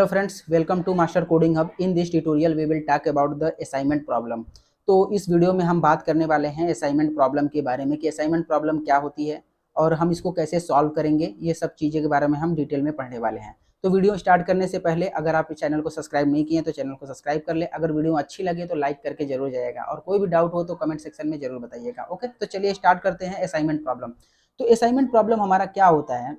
Hello friends, welcome to Master Coding Hub. In this tutorial we will talk about the assignment problem. तो इस video में हम बात करने वाले हैं असाइनमेंट प्रॉब्लम के बारे में कि असाइनमेंट प्रॉब्लम क्या होती है और हम इसको कैसे सॉल्व करेंगे, ये सब चीज़ें के बारे में हम डिटेल में पढ़ने वाले हैं। तो वीडियो स्टार्ट करने से पहले अगर आप इस चैनल को सब्सक्राइब नहीं किए तो चैनल को सब्सक्राइब कर ले। अगर वीडियो अच्छी लगे तो लाइक करके जरूर जाएगा और कोई भी डाउट हो तो कमेंट सेक्शन में जरूर बताइएगा। ओके, तो चलिए स्टार्ट करते हैं असाइनमेंट प्रॉब्लम। तो असाइनमेंट प्रॉब्लम हमारा क्या होता है?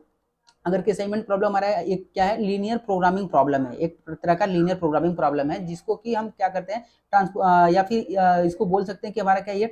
अगर कि असाइनमेंट प्रॉब्लम हमारा एक क्या है, लीनियर प्रोग्रामिंग प्रॉब्लम है, एक तरह का लीनियर प्रोग्रामिंग प्रॉब्लम है जिसको कि हम क्या करते हैं या फिर इसको बोल सकते हैं कि हमारा क्या ये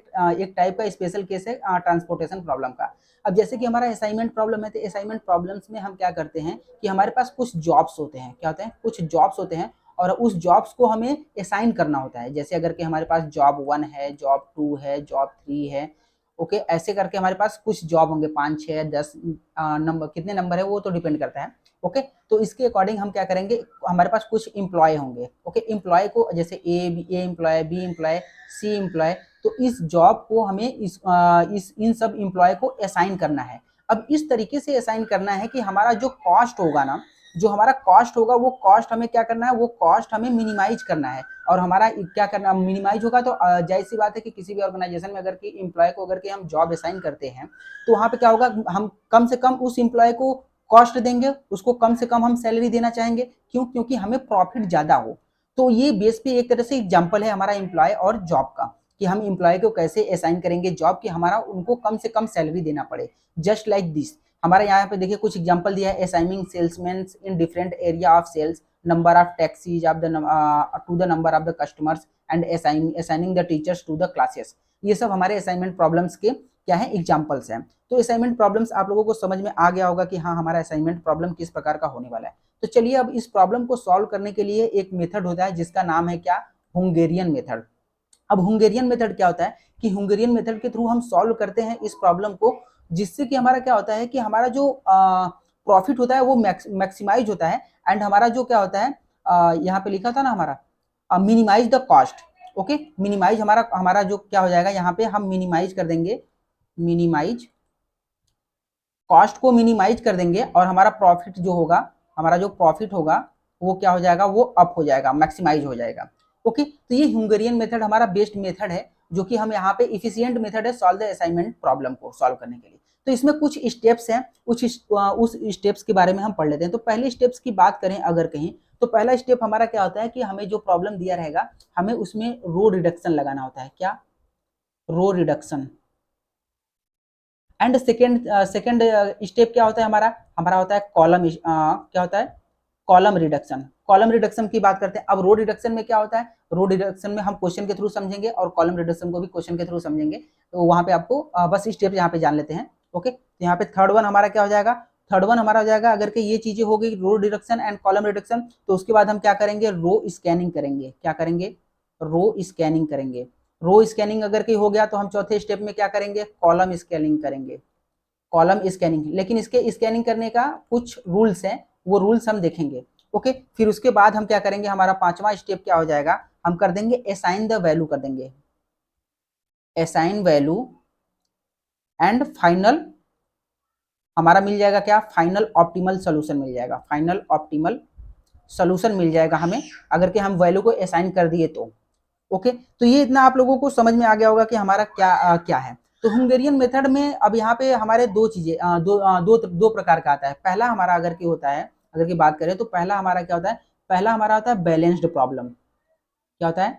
एक टाइप का स्पेशल केस है ट्रांसपोर्टेशन प्रॉब्लम का। अब जैसे कि हमारा असाइनमेंट प्रॉब्लम है तो असाइनमेंट प्रॉब्लम्स में हम क्या करते हैं कि हमारे पास कुछ जॉब्स होते हैं, क्या होते हैं, कुछ जॉब्स होते हैं और उस जॉब्स को हमें असाइन करना होता है। जैसे अगर कि हमारे पास जॉब 1 है, जॉब 2 है, जॉब 3 है, ओके, ऐसे करके हमारे पास कुछ जॉब होंगे, 5, 6, 10 नंबर, कितने नंबर है वो तो डिपेंड करता है। ओके, तो इसके अकॉर्डिंग हम क्या करेंगे, हमारे पास कुछ एम्प्लॉय होंगे। ओके, एम्प्लॉय को जैसे ए एम्प्लॉय, बी एम्प्लॉय, सी एम्प्लॉय, तो इस जॉब को हमें इन सब एम्प्लॉय को असाइन करना है। अब इस तरीके से असाइन करना है कि हमारा जो कॉस्ट होगा ना, जो हमारा कॉस्ट होगा वो कॉस्ट हमें क्या करना है, वो कॉस्ट हमें मिनिमाइज करना है। और हमारा क्या करना, मिनिमाइज होगा तो जाहिर सी बात है कि किसी भी ऑर्गेनाइजेशन में अगर कि एम्प्लॉय को अगर कि हम जॉब असाइन करते हैं तो वहाँ पे क्या होगा, हम कम से कम उस एम्प्लॉय को कॉस्ट देंगे, उसको कम से कम हम सैलरी देना चाहेंगे। क्यों? क्योंकि हमें प्रॉफिट ज्यादा हो। तो ये बेस पे एक तरह से एग्जाम्पल है हमारा एम्प्लॉय और जॉब का कि हम एम्प्लॉय को कैसे असाइन करेंगे जॉब की हमारा उनको कम से कम सैलरी देना पड़े। जस्ट लाइक दिस, हमारे यहाँ पे देखिए कुछ एग्जांपल दिया है, assigning salesman in different area of sales, number of taxis of the to the number of the customers and assigning the teachers to the classes. ये सब हमारे असाइनमेंट प्रॉब्लम्स के क्या है, एग्जांपल्स हैं। तो असाइनमेंट प्रॉब्लम्स आप लोगों को समझ में आ गया होगा कि हाँ हमारा असाइनमेंट प्रॉब्लम किस प्रकार का होने वाला है। तो चलिए अब इस प्रॉब्लम को सॉल्व करने के लिए एक मेथड होता है जिसका नाम है क्या, हंगेरियन मेथड। अब हंगेरियन मेथड क्या होता है कि हंगेरियन मेथड के थ्रू हम सॉल्व करते हैं इस प्रॉब्लम को, जिससे कि हमारा क्या होता है कि हमारा जो प्रॉफिट होता है वो मैक्सिमाइज होता है एंड हमारा जो क्या होता है, यहाँ पे लिखा था ना हमारा minimise the cost. Okay, minimise हमारा जो क्या हो जाएगा, यहाँ पे हम मिनिमाइज कर देंगे, मिनिमाइज कॉस्ट को मिनिमाइज कर देंगे और हमारा प्रॉफिट जो होगा, हमारा जो प्रॉफिट होगा वो क्या हो जाएगा, वो अप हो जाएगा, मैक्सिमाइज हो जाएगा। ओके, तो ये हंगेरियन मेथड हमारा बेस्ट मेथड है जो कि हम यहाँ पे इफिशिएंट मेथड है सॉल्व द असाइनमेंट प्रॉब्लम को सॉल्व करने के लिए। तो इसमें कुछ स्टेप्स हैं, उस स्टेप्स के बारे में हम पढ़ लेते हैं। तो पहले स्टेप्स की बात करें अगर कहीं, तो पहला स्टेप हमारा क्या होता है कि हमें जो प्रॉब्लम दिया रहेगा हमें उसमें रो रिडक्शन लगाना होता है। क्या? Row reduction. And second step क्या होता है हमारा होता है कॉलम, क्या होता है, कॉलम रिडक्शन। कॉलम रिडक्शन की बात करते हैं। अब रो रिडक्शन में क्या होता है, रो रिडक्शन में हम क्वेश्चन के थ्रू समझेंगे और कॉलम रिडक्शन को भी क्वेश्चन के थ्रू समझेंगे। तो वहां पे आपको बस स्टेप यहाँ पे जान लेते हैं। ओके, तो यहाँ पे थर्ड वन हमारा क्या हो जाएगा, थर्ड वन हमारा हो जाएगा, अगर कि ये चीजें हो गई row reduction and column reduction, तो उसके बाद हम क्या करेंगे, रो स्कैनिंग करेंगे। क्या करेंगे? रो स्कैनिंग करेंगे। रो स्कैनिंग अगर कहीं हो गया तो हम चौथे स्टेप में क्या करेंगे, कॉलम स्कैनिंग करेंगे। कॉलम स्कैनिंग, लेकिन इसके स्कैनिंग करने का कुछ रूल्स हैं, वो रूल्स हम देखेंगे। ओके, फिर उसके बाद हम क्या करेंगे, हमारा पांचवा स्टेप क्या हो जाएगा, हम कर देंगे असाइन द वैल्यू कर देंगे, असाइन वैल्यू एंड फाइनल हमारा मिल जाएगा क्या, फाइनल ऑप्टिमल सोल्यूशन मिल जाएगा, फाइनल ऑप्टिमल सोल्यूशन मिल जाएगा हमें अगर कि हम वैल्यू को असाइन कर दिए तो। ओके, तो ये इतना आप लोगों को समझ में आ गया होगा कि हमारा क्या है। तो हंगेरियन मेथड में अब यहाँ पे हमारे दो चीजें दो प्रकार का आता है। पहला हमारा अगर की होता है, अगर की बात करें तो पहला हमारा क्या होता है, पहला हमारा होता है बैलेंस्ड प्रॉब्लम। क्या होता है?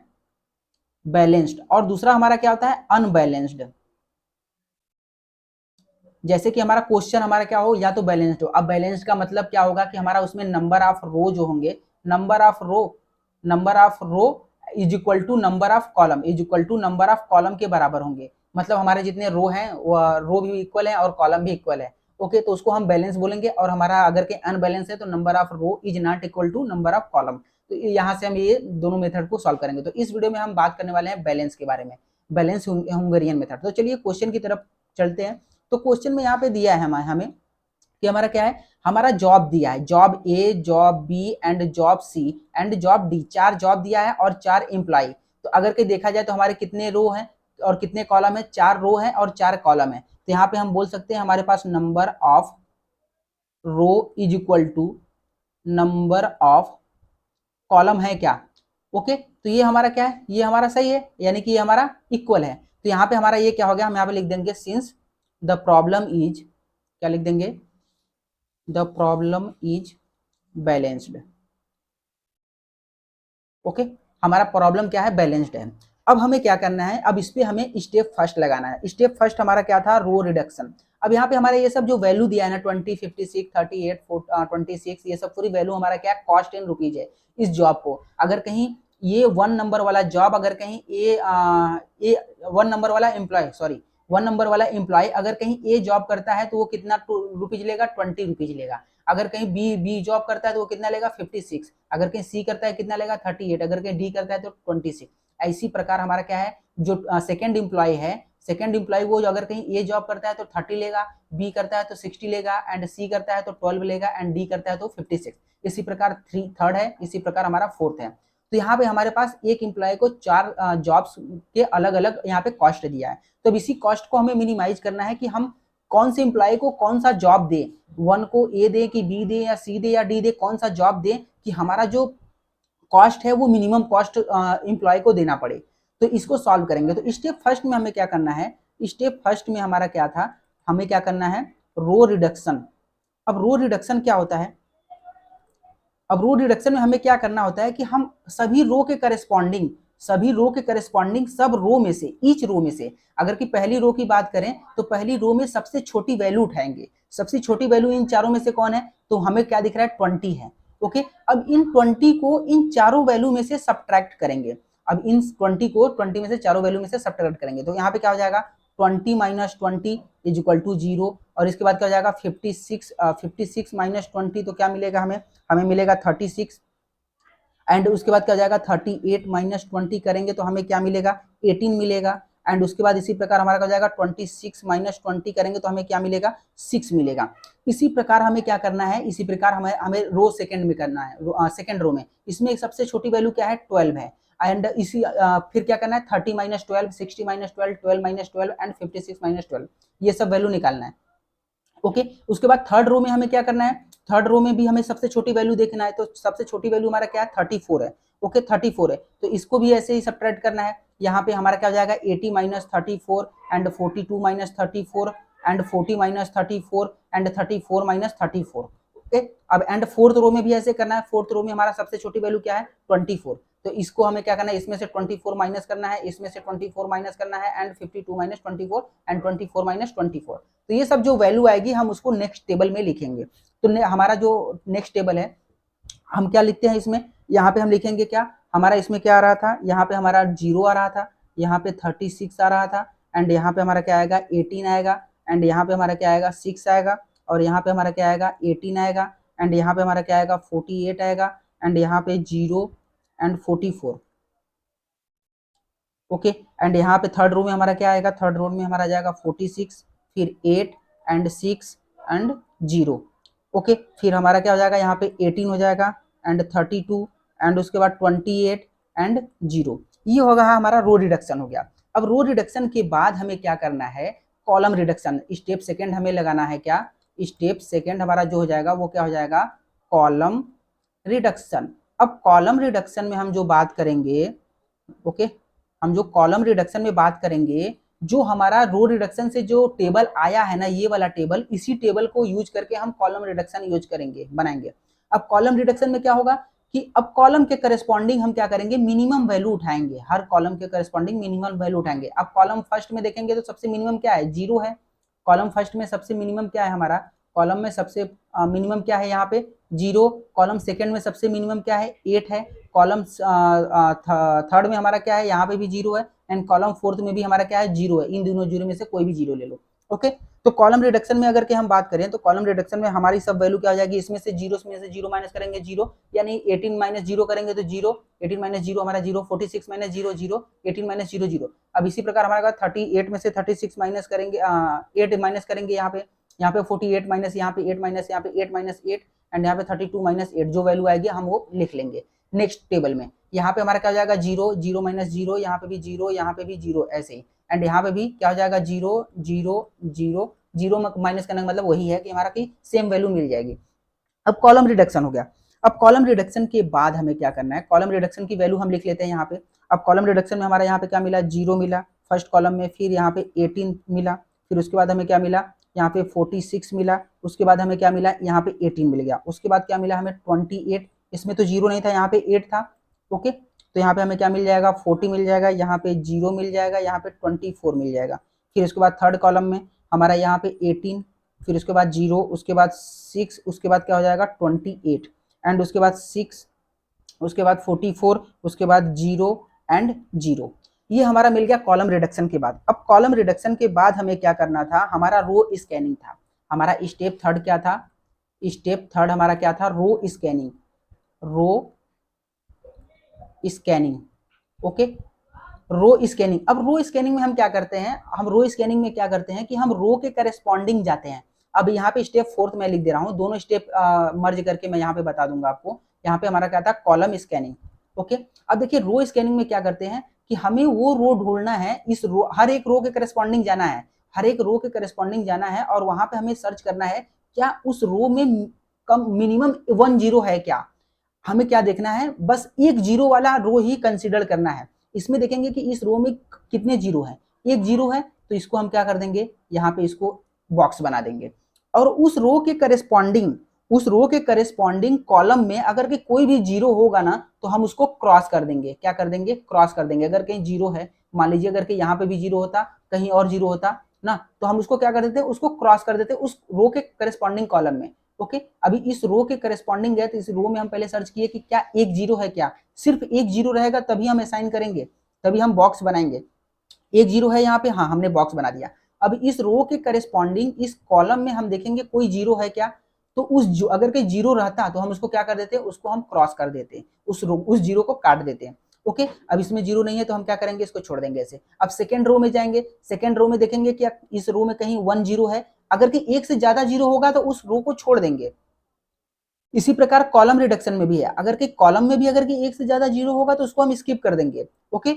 बैलेंस्ड। और दूसरा हमारा क्या होता है, अनबैलेंस्ड। जैसे कि हमारा क्वेश्चन हमारा क्या हो, या तो बैलेंस्ड हो। अब बैलेंस्ड का मतलब क्या होगा कि हमारा उसमें नंबर ऑफ रो जो होंगे, number of row is equal to number of column, is equal to number of column के बराबर होंगे। मतलब हमारे जितने रो हैं वो रो भी इक्वल है और कॉलम भी इक्वल है। ओके, तो उसको हम बैलेंस बोलेंगे। और हमारा अगर के अनबैलेंस है तो number of row is not equal to number of column. तो यहाँ से हम ये दोनों मेथड को सॉल्व करेंगे। तो इस वीडियो में हम बात करने वाले हैं बैलेंस के बारे में, बैलेंस हंगेरियन मेथड। तो चलिए क्वेश्चन की तरफ चलते हैं। तो क्वेश्चन में यहाँ पे दिया है हमें कि हमारा क्या है, हमारा जॉब दिया है, job A, job B and job C and job D, 4 job दिया है और 4 एम्प्लॉय। तो अगर के देखा जाए तो हमारे कितने रो हैं और कितने कॉलम है, 4 रो है और 4 कॉलम है। तो यहाँ पे हम बोल सकते हैं हमारे पास number of row is equal to number of column है क्या। ओके, तो ये हमारा क्या है, ये हमारा सही है, यानी कि ये हमारा इक्वल है। तो यहाँ पे हमारा ये क्या हो गया, हम यहाँ पे लिख देंगे सिंस द प्रॉब्लम इज, क्या लिख देंगे, the problem is balanced. Okay, हमारा प्रॉब्लम क्या है, बैलेंस्ड है। अब हमें क्या करना है, अब इस पे हमें स्टेप फर्स्ट लगाना है। स्टेप फर्स्ट हमारा क्या था, रो रिडक्शन। अब यहाँ पे हमारे ये सब जो वैल्यू दिया है ना 20, 56, 38, 26, ये सब पूरी वैल्यू हमारा क्या है, कॉस्ट इन रुपीज है इस जॉब को। अगर कहीं ये 1 नंबर वाला जॉब, अगर कहीं ए 1 नंबर वाला एम्प्लॉय, सॉरी 1 नंबर वाला एम्प्लॉय अगर कहीं ए जॉब करता है तो वो कितना रुपीज लेगा, 20 रुपीज लेगा। अगर कहीं बी जॉब करता है तो वो कितना लेगा, 56। अगर कहीं सी करता है कितना लेगा, 38। अगर कहीं डी करता है तो 26। इसी प्रकार हमारा क्या है, जो सेकंड एम्प्लॉय है, सेकंड एम्प्लॉय वो अगर कहीं ए जॉब करता है तो 30 लेगा, बी करता है तो 60 लेगा, एंड सी करता है तो 12 लेगा, एंड डी करता है तो 56। इसी प्रकार थर्ड है, इसी प्रकार हमारा फोर्थ है। तो यहाँ पे हमारे पास एक एम्प्लॉय को 4 जॉब्स के अलग अलग यहाँ पे कॉस्ट दिया है। तो अब इसी कॉस्ट को हमें मिनिमाइज करना है कि हम कौन से एम्प्लॉय को कौन सा जॉब दे, 1 को ए दे कि बी दे या सी दे या डी दे, कौन सा जॉब दे कि हमारा जो कॉस्ट है वो मिनिमम कॉस्ट एम्प्लॉय को देना पड़े। तो इसको सॉल्व करेंगे। तो स्टेप फर्स्ट में हमें क्या करना है, स्टेप फर्स्ट में हमारा क्या था, हमें क्या करना है, रो रिडक्शन। अब रो रिडक्शन क्या होता है, अब रो रिडक्शन में हमें क्या करना होता है कि हम सभी रो के करस्पॉन्डिंग, सब रो में से, ईच रो में से, अगर कि पहली रो की बात करें तो पहली रो में सबसे छोटी वैल्यू उठाएंगे। सबसे छोटी वैल्यू इन चारों में से कौन है, तो हमें क्या दिख रहा है, 20 है। ओके, अब इन 20 को इन चारों वैल्यू में से सब्ट्रैक्ट करेंगे। अब इन 20 को 20 में से चारों वैल्यू में से सब्ट्रैक्ट करेंगे। तो यहाँ पे क्या हो जाएगा, 20 माइनस 20 इज इक्वल टू 0। और इसके बाद क्या हो जाएगा, 56 माइनस 20 तो क्या मिलेगा हमें, हमें मिलेगा 36। एंड उसके बाद क्या हो जाएगा, 38 माइनस 20 करेंगे तो हमें क्या मिलेगा, 18 मिलेगा। एंड उसके बाद इसी प्रकार हमारा क्या हो जाएगा, 26 माइनस 20 करेंगे तो हमें क्या मिलेगा, 6 मिलेगा। इसी प्रकार हमें क्या करना है, इसी प्रकार हमें रो सेकंड में करना है, सेकंड रो में इसमें सबसे छोटी वैल्यू क्या है, 12 है। एंड इसी फिर क्या करना है, 30 minus 12, 60 minus 12, 12 minus 12 and 56 minus 12, ये सब वैल्यू निकालना है। ओके, उसके बाद थर्ड रो में हमें क्या करना है, थर्ड रो में भी हमें सबसे छोटी वैल्यू देखना है। तो सबसे छोटी वैल्यू हमारा क्या है, 34 है। ओके, 34 है, तो इसको भी ऐसे ही सब्ट्रैक्ट करना है। यहाँ पे हमारा क्या हो जाएगा, 80 minus 34 and 42 minus 34 and 40 minus 34 and 34 minus 34। Okay, अब एंड फोर्थ रो में भी ऐसे करना है। फोर्थ रो में हमारा सबसे छोटी वैल्यू क्या है, 24। तो इसको हमें क्या करना है, इसमें से 24 माइनस करना है, इसमें से 24 माइनस करना है, एंड 52 माइनस 24 एंड 24 माइनस 24। तो ये सब जो वैल्यू आएगी हम उसको नेक्स्ट टेबल में लिखेंगे। तो हमारा जो नेक्स्ट टेबल है, हम क्या लिखते हैं इसमें, यहाँ पे हम लिखेंगे क्या, हमारा इसमें क्या आ रहा था, यहाँ पे हमारा 0 आ रहा था, यहाँ पे 36 आ रहा था, एंड यहाँ पे हमारा क्या आएगा, 18 आएगा, एंड यहाँ पे हमारा क्या आएगा, 6 आएगा, और यहाँ पे हमारा क्या आएगा, 18 आएगा, एंड यहाँ पे हमारा क्या आएगा, 48 आएगा, एंड यहाँ पे 0 एंड 44। ओके, एंड यहाँ पे थर्ड रो में हमारा क्या आएगा, थर्ड रो में हमारा जाएगा 46, फिर 8 एंड 6 एंड 0। ओके, फिर हमारा क्या हो जाएगा, यहाँ पे 18 हो जाएगा, एंड 32 एंड उसके बाद 28 एंड 0। ये होगा हमारा रो रिडक्शन हो गया। अब रो रिडक्शन के बाद हमें क्या करना है, कॉलम रिडक्शन। स्टेप सेकेंड हमें लगाना है क्या, स्टेप सेकेंड हमारा जो हो जाएगा वो क्या हो जाएगा, कॉलम रिडक्शन। अब कॉलम रिडक्शन में हम जो बात करेंगे, ओके, हम जो कॉलम रिडक्शन में बात करेंगे, जो हमारा रो रिडक्शन से जो टेबल आया है ना, ये वाला टेबल, इसी टेबल को यूज करके हम कॉलम रिडक्शन यूज करेंगे, बनाएंगे। अब कॉलम रिडक्शन में क्या होगा कि अब कॉलम के करस्पॉन्डिंग हम क्या करेंगे, मिनिमम वैल्यू उठाएंगे। हर कॉलम के करस्पॉन्डिंग मिनिमम वैल्यू उठाएंगे। अब कॉलम फर्स्ट में देखेंगे तो सबसे मिनिमम क्या है, 0 है। कॉलम फर्स्ट में सबसे मिनिमम क्या है हमारा, कॉलम में सबसे मिनिमम क्या है यहाँ पे, 0। कॉलम सेकंड में सबसे मिनिमम क्या है, 8 है। कॉलम थर्ड में हमारा क्या है, यहाँ पे भी 0 है, एंड कॉलम फोर्थ में भी हमारा क्या है, 0 है। इन दोनों 0 में से कोई भी 0 ले लो। ओके, तो कॉलम रिडक्शन में अगर के हम बात करें तो कॉलम रिडक्शन में हमारी सब वैल्यू क्या हो जाएगी, इसमें से 0 माइनस करेंगे 0, यानी 18 माइनस 0 करेंगे तो 0, 18 माइनस 0 हमारा 0, 46 माइनस 0 0, 18 माइनस 0 0। अब इसी प्रकार हमारा 38 में से 36 माइनस करेंगे, 8 माइनस करेंगे यहाँ पे 48 माइनस यहाँ पे 8 माइनस यहाँ पे 8 माइनस 8, एंड यहाँ पे 32 माइनस 8, जो वैल्यू आएगी हम वो लिख लेंगे नेक्स्ट टेबल में। यहाँ पे हमारा क्या हो जाएगा, 0 0 माइनस 0, यहाँ पे भी 0, यहाँ पे भी 0, ऐसे ही। एंड यहाँ पे भी क्या हो जाएगा, 0 0 0 0 माइनस करने का मतलब वही है कि हमारा की सेम वैल्यू मिल जाएगी। अब कॉलम रिडक्शन हो गया। अब कॉलम रिडक्शन के बाद हमें क्या करना है, कॉलम रिडक्शन की वैल्यू हम लिख लेते हैं यहाँ पे। अब कॉलम रिडक्शन में हमारा यहाँ पे क्या मिला, 0 मिला फर्स्ट कॉलम में, फिर यहाँ पे 18 मिला, फिर उसके बाद हमें क्या मिला, यहाँ पे 46 मिला, उसके बाद हमें क्या मिला, यहाँ पे 18 मिल गया, उसके बाद क्या मिला हमें 28, इसमें तो 0 नहीं था, यहाँ पे 8 था। ओके, तो यहाँ पे हमें क्या मिल जाएगा, 40 मिल जाएगा, यहाँ पे 0 मिल जाएगा, यहाँ पे 24 मिल जाएगा। फिर उसके बाद थर्ड कॉलम में हमारा यहाँ पे 18, फिर उसके बाद 0, उसके बाद 6, उसके बाद क्या हो जाएगा 28, एंड उसके बाद 6, उसके बाद 44, उसके बाद 0 एंड 0। ये हमारा मिल गया कॉलम रिडक्शन के बाद। अब कॉलम रिडक्शन के बाद हमें क्या करना था, हमारा रो स्कैनिंग था। हमारा स्टेप थर्ड क्या था, स्टेप थर्ड हमारा क्या था, रो स्कैनिंग, रो स्कैनिंग। ओके, रो स्कैनिंग। अब रो स्कैनिंग में हम क्या करते हैं, हम रो स्कैनिंग में क्या करते हैं कि हम रो के करस्पॉन्डिंग जाते हैं। अब यहाँ पे स्टेप फोर्थ मैं लिख दे रहा हूँ, दोनों स्टेप मर्ज करके मैं यहाँ पे बता दूंगा आपको। यहाँ पे हमारा क्या था, कॉलम स्कैनिंग। ओके, अब देखिए रो स्कैनिंग में क्या करते हैं कि हमें वो रो ढूंढना है, इस रो, हर एक रो के करस्पॉन्डिंग जाना है, हर एक रो के करस्पॉन्डिंग जाना है, और वहां पे हमें सर्च करना है क्या उस रो में कम मिनिमम 1 0 है क्या। हमें क्या देखना है, बस एक 0 वाला रो ही कंसिडर करना है। इसमें देखेंगे कि इस रो में कितने 0 है, एक 0 है, तो इसको हम क्या कर देंगे, यहाँ पे इसको बॉक्स बना देंगे। और उस रो के करस्पॉन्डिंग, उस रो के करस्पॉन्डिंग कॉलम में अगर कि कोई भी 0 होगा ना, तो हम उसको क्रॉस कर देंगे। क्या कर देंगे, क्रॉस कर देंगे। अगर कहीं 0 है, मान लीजिए अगर कि यहाँ पे भी 0 होता, कहीं और 0 होता ना, तो हम उसको क्या कर देते, उसको क्रॉस कर देते उस रो के करस्पॉन्डिंग कॉलम में। ओके, अभी इस रो के करस्पॉन्डिंग है, तो इस रो में हम पहले सर्च किए कि क्या एक 0 है क्या, सिर्फ एक 0 रहेगा तभी हम असाइन करेंगे, तभी हम बॉक्स बनाएंगे। एक 0 है यहाँ पे, हाँ हमने बॉक्स बना दिया। अब इस रो के करस्पॉन्डिंग इस कॉलम में हम देखेंगे कोई 0 है क्या, तो उस अगर कोई 0 रहता तो हम उसको क्या कर देते हैं, उसको हम क्रॉस कर देते हैं, उस 0 को काट देते हैं। ओके, अब इसमें 0 नहीं है तो हम क्या करेंगे, इसको छोड़ देंगे ऐसे। अब सेकेंड रो में जाएंगे, सेकेंड रो में देखेंगे क्या इस रो में कहीं 1 0 है, अगर कि एक से ज्यादा 0 होगा तो उस रो को छोड़ देंगे। इसी प्रकार कॉलम रिडक्शन में भी है, अगर कि कॉलम में भी अगर कि एक से ज्यादा 0 होगा तो उसको हम स्किप कर देंगे। ओके,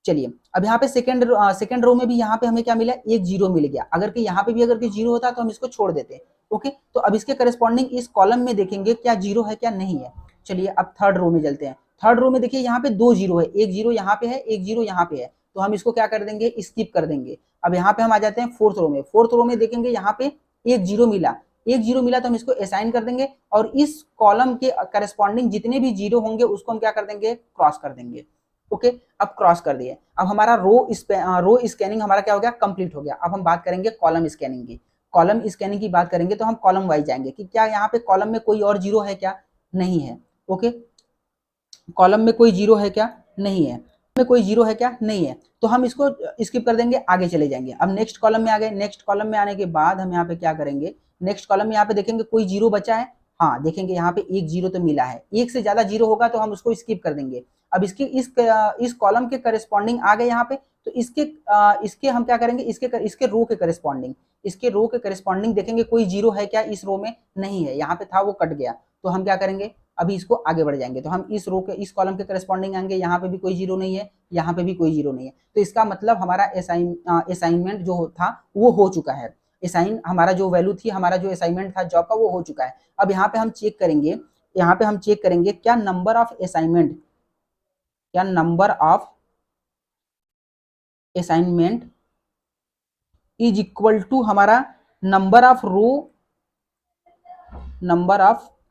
चलिए अब यहाँ पे सेकंड रो में भी यहाँ पे हमें क्या मिला, एक 0 मिल गया, अगर कि यहाँ पे भी अगर कि 0 होता तो हम इसको छोड़ देते। ओके, तो अब इसके करस्पॉन्डिंग इस कॉलम में देखेंगे क्या 0 है क्या नहीं है। चलिए अब थर्ड रो में चलते हैं। थर्ड रो में देखिए यहाँ पे 2 0 है, एक 0 यहाँ पे है, एक 0 यहाँ पे है, तो हम इसको क्या कर देंगे, स्किप कर देंगे। अब यहाँ पे हम आ जाते हैं फोर्थ रो में। फोर्थ रो में देखेंगे यहाँ पे एक 0 मिला, एक 0 मिला तो हम इसको असाइन कर देंगे, और इस कॉलम के करस्पॉन्डिंग जितने भी 0 होंगे उसको हम क्या कर देंगे, क्रॉस कर देंगे। ओके, अब क्रॉस कर दिए। अब हमारा रो स्कैनिंग हमारा क्या हो गया, कंप्लीट हो गया। अब हम बात करेंगे कॉलम स्कैनिंग की। कॉलम स्कैनिंग की बात करेंगे तो हम कॉलम वाइज जाएंगे कि क्या यहाँ पे कॉलम में कोई और 0 है क्या, नहीं है। ओके, कॉलम में कोई 0 है क्या, नहीं है, में कोई 0 है क्या, नहीं है, तो हम इसको स्किप कर देंगे, आगे चले जाएंगे। अब नेक्स्ट कॉलम में आ गए। नेक्स्ट कॉलम में आने के बाद हम यहाँ पे क्या करेंगे, नेक्स्ट कॉलम में यहाँ पे देखेंगे कोई 0 बचा है, हाँ देखेंगे यहाँ पे एक 0 तो मिला है, एक से ज्यादा 0 होगा तो हम उसको स्किप कर देंगे। अब इस कॉलम के करस्पॉन्डिंग आ गए यहाँ पे, तो इसके हम क्या करेंगे, इसके रो के करस्पॉन्डिंग, इसके रो के करस्पॉन्डिंग देखेंगे कोई 0 है क्या, इस रो में नहीं है, यहाँ पे था वो कट गया, तो हम क्या करेंगे, अभी इसको आगे बढ़ जाएंगे। तो हम इस रो के, इस कॉलम के करस्पॉन्डिंग आएंगे, यहाँ पे भी कोई 0 नहीं है, यहाँ पे भी कोई 0 नहीं है, तो इसका मतलब हमारा असाइनमेंट जो था वो हो चुका है। असाइन हमारा जो वैल्यू थी, हमारा जो असाइनमेंट था जॉब का, वो हो चुका है। अब यहाँ पे हम चेक करेंगे, यहाँ पे हम चेक करेंगे क्या नंबर ऑफ असाइनमेंट, क्या number of assignment is equal to हमारा नंबर ऑफ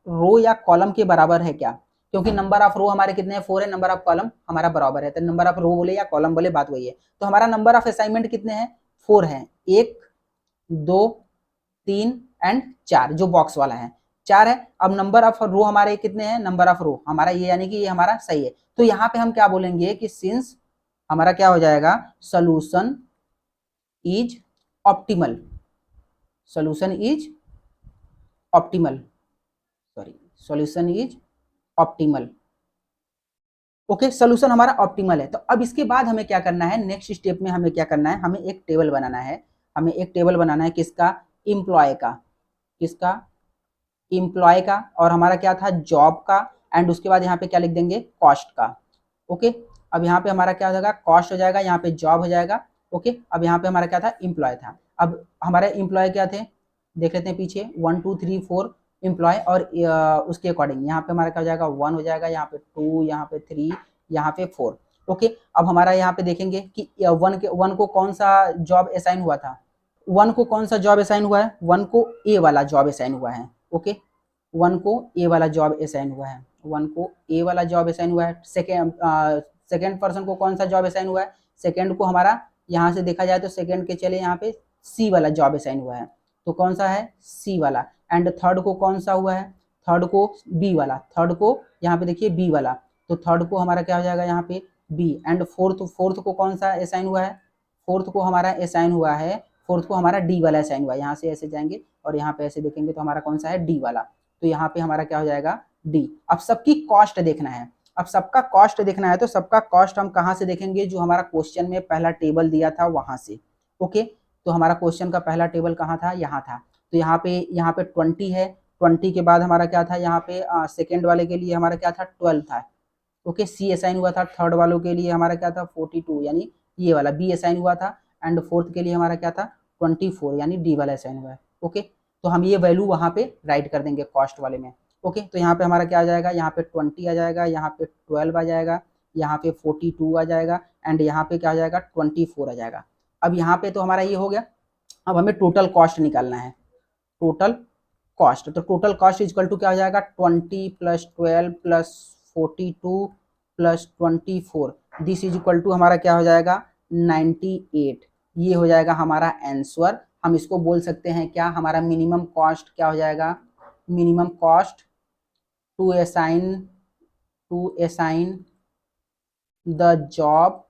रो या कॉलम के बराबर है क्या, क्योंकि नंबर ऑफ रो हमारे कितने हैं, 4 है, नंबर ऑफ कॉलम हमारा बराबर है, तो नंबर ऑफ रो बोले या कॉलम बोले बात वही है। तो हमारा नंबर ऑफ असाइनमेंट कितने हैं, 4 है, 1 2 3 एंड 4, जो बॉक्स वाला है 4 है। अब नंबर ऑफ रो हमारे कितने हैं, नंबर ऑफ रो हमारा ये, यानी कि ये हमारा सही है। तो यहाँ पे हम क्या बोलेंगे कि सिंस हमारा क्या हो जाएगा, solution is optimal, solution is optimal, sorry solution is optimal. Okay, solution हमारा ऑप्टिमल है। तो अब इसके बाद हमें क्या करना है, नेक्स्ट स्टेप में हमें क्या करना है, हमें एक टेबल बनाना है। हमें एक टेबल बनाना है किसका, एम्प्लॉय का, किसका, एम्प्लॉय का, और हमारा क्या था, जॉब का, एंड उसके बाद यहाँ पे क्या लिख देंगे, कॉस्ट का। ओके, अब यहाँ पे हमारा क्या हो जाएगा, कॉस्ट हो जाएगा, यहाँ पे जॉब हो जाएगा। ओके, अब यहाँ पे हमारा क्या था, एम्प्लॉय था। अब हमारे एम्प्लॉय क्या थे, देख लेते हैं पीछे, 1 2 3 4 एम्प्लॉय और उसके अकॉर्डिंग यहाँ पे हमारा क्या हो जाएगा 1 हो जाएगा, यहाँ पे 2, यहाँ पे 3, यहाँ पे 4। ओके, अब हमारा यहाँ पे देखेंगे कि 1 को कौन सा जॉब असाइन हुआ था, 1 को कौन सा जॉब असाइन हुआ है, 1 को ए वाला जॉब असाइन हुआ है। ओके, 1 को ए वाला जॉब असाइन हुआ है, 1 को ए वाला जॉब असाइन हुआ है। सेकेंड पर्सन को कौन सा जॉब असाइन हुआ है, सेकेंड को हमारा यहाँ से देखा जाए तो सेकेंड के चले यहाँ पे सी वाला जॉब असाइन हुआ है, तो कौन सा है सी वाला। एंड थर्ड को कौन सा हुआ है, थर्ड को बी वाला, थर्ड को यहाँ पे देखिए बी वाला, तो थर्ड को हमारा क्या हो जाएगा यहाँ पे बी। एंड फोर्थ को कौन सा असाइन हुआ है, फोर्थ को हमारा असाइन हुआ है, फोर्थ को हमारा डी वाला असाइन हुआ है। यहाँ से ऐसे जाएंगे और यहाँ पे ऐसे देखेंगे तो हमारा कौन सा है डी वाला, तो यहाँ पे हमारा क्या हो जाएगा डी। अब सबकी कॉस्ट देखना है, अब सबका कॉस्ट देखना है तो सबका कॉस्ट हम कहाँ से देखेंगे, जो हमारा क्वेश्चन में पहला टेबल दिया था वहां से। ओके, तो हमारा क्वेश्चन का पहला टेबल कहाँ था, यहाँ था, तो यहाँ पे 20 है, 20 के बाद हमारा क्या था, यहाँ पे सेकेंड वाले के लिए हमारा क्या था 12 था। ओके, सी असाइन हुआ था, थर्ड वालों के लिए हमारा क्या था 42 यानी ये वाला बी असाइन हुआ था। एंड फोर्थ के लिए हमारा क्या था 24 यानी डी वाला असाइन हुआ है। ओके, तो हम ये वैल्यू वहाँ पे राइट कर देंगे कॉस्ट वाले में। ओके, तो यहाँ पे हमारा क्या आ जाएगा, यहाँ पे 20 आ जाएगा, यहाँ पे 12 आ जाएगा, यहाँ पे 42 आ जाएगा, एंड यहाँ पे क्या आ जाएगा 24 आ जाएगा। अब यहाँ पे तो हमारा ये हो गया। अब हमें टोटल कॉस्ट निकालना है, टोटल कॉस्ट, तो टोटल कॉस्ट इक्वल टू क्या हो जाएगा 20 plus 12 plus 42 plus 24, this is equal to हमारा क्या हो जाएगा 98। ये हो जाएगा हमारा आंसर। हम इसको बोल सकते हैं क्या, हमारा मिनिमम कॉस्ट क्या हो जाएगा, minimum cost to assign the job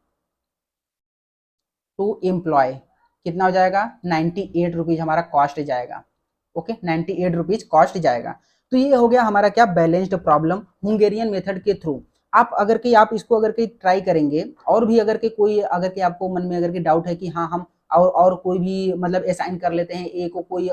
to employ कितना हो जाएगा 98 रुपीज हमारा कॉस्ट जाएगा। ओके, 98 रुपीज कॉस्ट जाएगा। तो ये हो गया हमारा क्या बैलेंस्ड प्रॉब्लम हुंगेरियन मेथड के थ्रू। आप इसको अगर कहीं ट्राई करेंगे और भी अगर कि आपको मन में अगर कि डाउट है कि हाँ हम और कोई भी मतलब असाइन कर लेते हैं, ए को कोई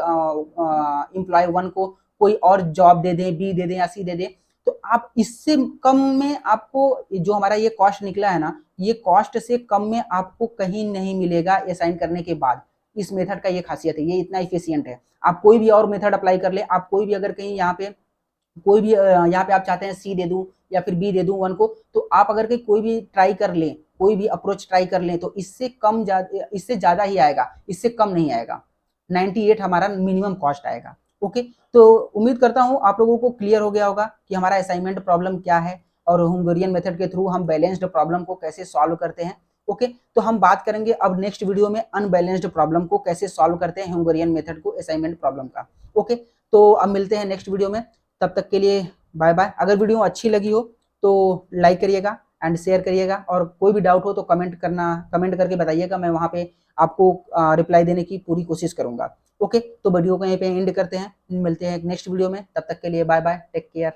एम्प्लॉय 1 को कोई और जॉब दे दें, बी दे दें या सी दे दें, तो आप इससे कम में आपको जो हमारा ये कॉस्ट निकला है ना, ये कॉस्ट से कम में आपको कहीं नहीं मिलेगा असाइन करने के बाद। इस मेथड का ये खासियत है, ये इतना इफिशियंट है। आप कोई भी और मेथड अप्लाई कर ले, आप कोई भी अगर कहीं यहाँ पे कोई भी यहाँ पे आप चाहते हैं सी दे दूं या फिर बी दे दूं 1 को, तो आप अगर कहीं कोई भी ट्राई कर लें, कोई भी अप्रोच ट्राई कर लें, तो इससे ज्यादा ही आएगा, इससे कम नहीं आएगा। 98 हमारा मिनिमम कॉस्ट आएगा। ओके, तो उम्मीद करता हूँ आप लोगों को क्लियर हो गया होगा कि हमारा असाइनमेंट प्रॉब्लम क्या है और हुंगेरियन मेथड के थ्रू हम बैलेंस्ड प्रॉब्लम को कैसे सॉल्व करते हैं। ओके, तो हम बात करेंगे अब नेक्स्ट वीडियो में अनबैलेंस्ड प्रॉब्लम को कैसे सॉल्व करते हैं हुंगेरियन मेथड को असाइनमेंट प्रॉब्लम का। ओके, तो अब मिलते हैं नेक्स्ट वीडियो में, तब तक के लिए बाय बाय। अगर वीडियो अच्छी लगी हो तो लाइक करिएगा एंड शेयर करिएगा, और कोई भी डाउट हो तो कमेंट करके बताइएगा, मैं वहाँ पे आपको रिप्लाई देने की पूरी कोशिश करूंगा। ओके, तो वीडियो को यहीं पे एंड करते हैं, मिलते हैं नेक्स्ट वीडियो में, तब तक के लिए बाय बाय, टेक केयर।